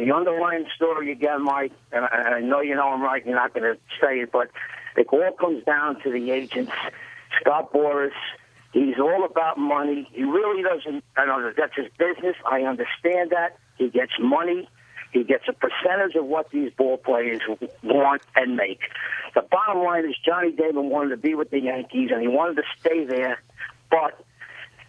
the underlying story again, Mike, and I know you know I'm right, you're not going to say it, but it all comes down to the agents. Scott Boras, he's all about money. He really doesn't, I know that's his business. I understand that. He gets money. He gets a percentage of what these ball players want and make. The bottom line is Johnny Damon wanted to be with the Yankees, and he wanted to stay there, but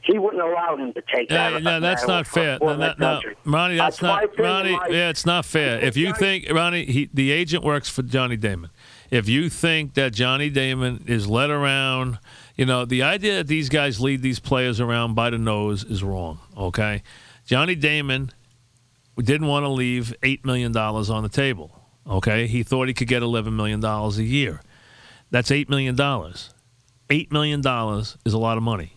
he wouldn't allow him to take that. No, that's not fair. No, Ronnie, that's not. Ronnie, yeah, it's not fair. If you think, Ronnie, the agent works for Johnny Damon. If you think that Johnny Damon is led around, the idea that these guys lead these players around by the nose is wrong, okay? Johnny Damon didn't want to leave $8 million on the table, okay? He thought he could get $11 million a year. That's $8 million. $8 million is a lot of money.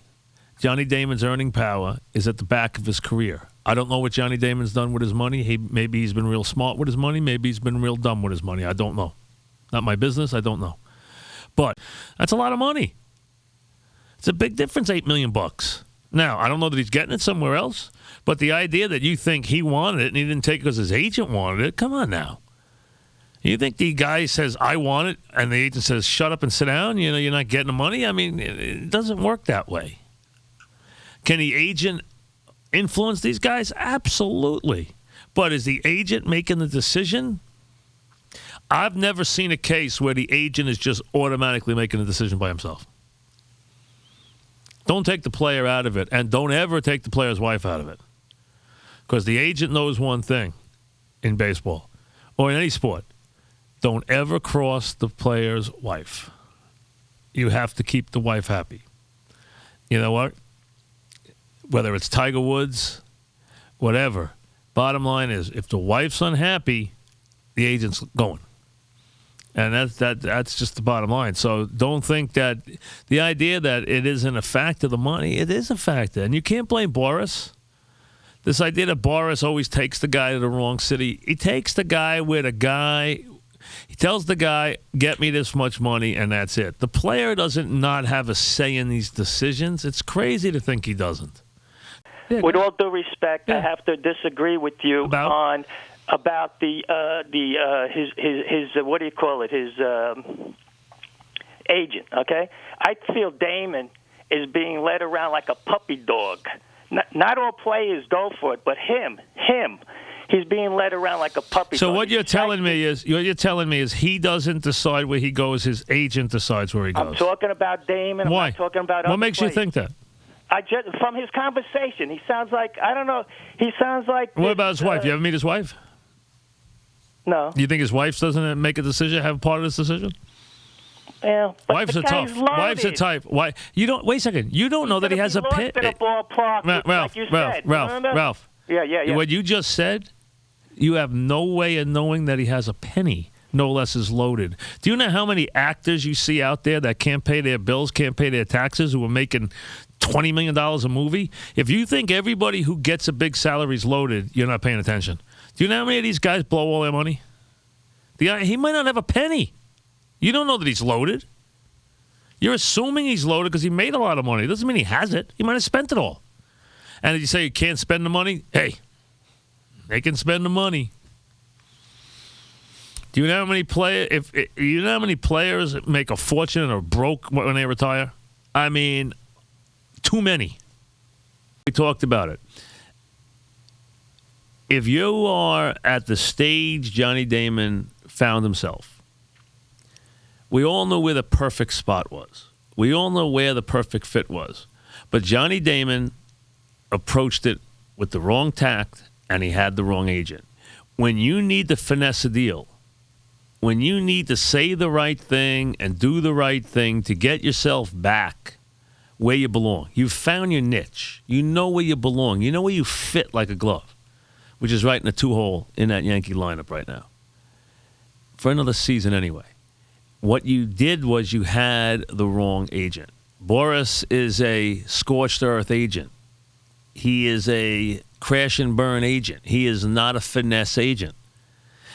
Johnny Damon's earning power is at the back of his career. I don't know what Johnny Damon's done with his money. Maybe he's been real smart with his money. Maybe he's been real dumb with his money. I don't know. Not my business. I don't know. But that's a lot of money. It's a big difference, $8 million. Now, I don't know that he's getting it somewhere else, but the idea that you think he wanted it and he didn't take it because his agent wanted it, come on now. You think the guy says, I want it, and the agent says, shut up and sit down, you're not getting the money? I mean, it doesn't work that way. Can the agent influence these guys? Absolutely. But is the agent making the decision? I've never seen a case where the agent is just automatically making a decision by himself. Don't take the player out of it, and don't ever take the player's wife out of it. Because the agent knows one thing in baseball or in any sport. Don't ever cross the player's wife. You have to keep the wife happy. You know what? Whether it's Tiger Woods, whatever. Bottom line is, if the wife's unhappy, the agent's going. And that's just the bottom line. So don't think that the idea that it isn't a factor, the money, it is a factor. And you can't blame Boras. This idea that Boras always takes the guy to the wrong city. He takes the guy where he tells the guy, get me this much money, and that's it. The player doesn't not have a say in these decisions. It's crazy to think he doesn't. Yeah. With all due respect, I have to disagree with you about his what do you call it, his agent, okay? I feel Damon is being led around like a puppy dog. Not all players go for it, but him, he's being led around like a puppy dog. So what you're telling me is he doesn't decide where he goes, his agent decides where he goes. I'm talking about Damon. Why? I'm not talking about what makes you think that? From his conversation, he sounds like, I don't know, he sounds like... What about his wife? You ever meet his wife? No. Do you think his wife doesn't make a decision, have part of this decision? Yeah, but wives the are guy's tough. loaded. Wives are tough. Why? You don't. Wait a second. You don't know that he has a pit. Ralph. Yeah. What you just said, you have no way of knowing that he has a penny. No less is loaded. Do you know how many actors you see out there that can't pay their bills, can't pay their taxes, who are making $20 million a movie? If you think everybody who gets a big salary is loaded, you're not paying attention. Do you know how many of these guys blow all their money? He might not have a penny. You don't know that he's loaded. You're assuming he's loaded because he made a lot of money. It doesn't mean he has it. He might have spent it all. And if you say you can't spend the money, hey, they can spend the money. Do you know how many players make a fortune or broke when they retire? I mean, too many. We talked about it. If you are at the stage Johnny Damon found himself, we all know where the perfect spot was. We all know where the perfect fit was. But Johnny Damon approached it with the wrong tact, and he had the wrong agent. When you need to finesse a deal, when you need to say the right thing and do the right thing to get yourself back where you belong, you've found your niche. You know where you belong. You know where you fit like a glove, which is right in the two-hole in that Yankee lineup right now. For another season anyway. What you did was you had the wrong agent. Boras is a scorched earth agent. He is a crash and burn agent. He is not a finesse agent.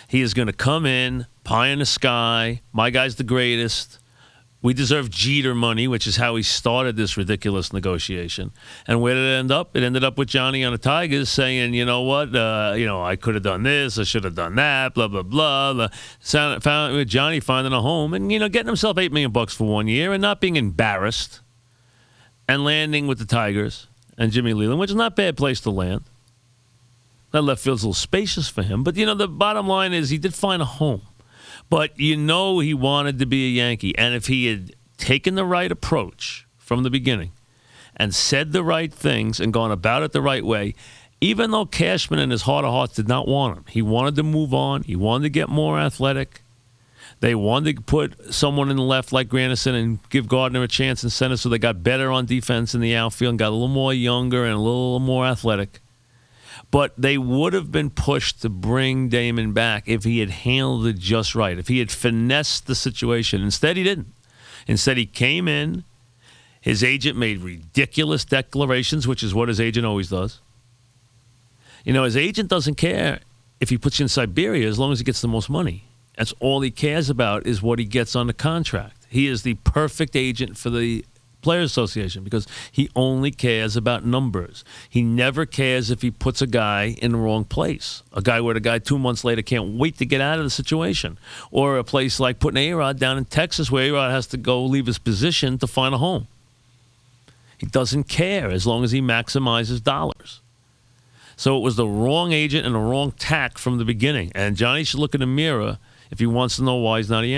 He is going to come in, pie in the sky, my guy's the greatest, We deserve Jeter money, which is how he started this ridiculous negotiation. And where did it end up? It ended up with Johnny on the Tigers saying, you know what, I could have done this, I should have done that, blah, blah, blah. Found with Johnny finding a home and, getting himself $8 million for 1 year and not being embarrassed and landing with the Tigers and Jimmy Leland, which is not a bad place to land. That left field's a little spacious for him. But, the bottom line is he did find a home. But he wanted to be a Yankee. And if he had taken the right approach from the beginning and said the right things and gone about it the right way, even though Cashman in his heart of hearts did not want him, he wanted to move on. He wanted to get more athletic. They wanted to put someone in the left like Granderson and give Gardner a chance in center so they got better on defense in the outfield and got a little more younger and a little more athletic. But they would have been pushed to bring Damon back if he had handled it just right, if he had finessed the situation. Instead, he didn't. Instead, he came in. His agent made ridiculous declarations, which is what his agent always does. His agent doesn't care if he puts you in Siberia as long as he gets the most money. That's all he cares about is what he gets on the contract. He is the perfect agent for the Players Association because he only cares about numbers. He never cares if he puts a guy in the wrong place, a guy where the guy 2 months later can't wait to get out of the situation, or a place like putting A-Rod down in Texas where A-Rod has to go leave his position to find a home. He doesn't care as long as he maximizes dollars. So it was the wrong agent and the wrong tack from the beginning, and Johnny should look in the mirror if he wants to know why he's not a Yankee.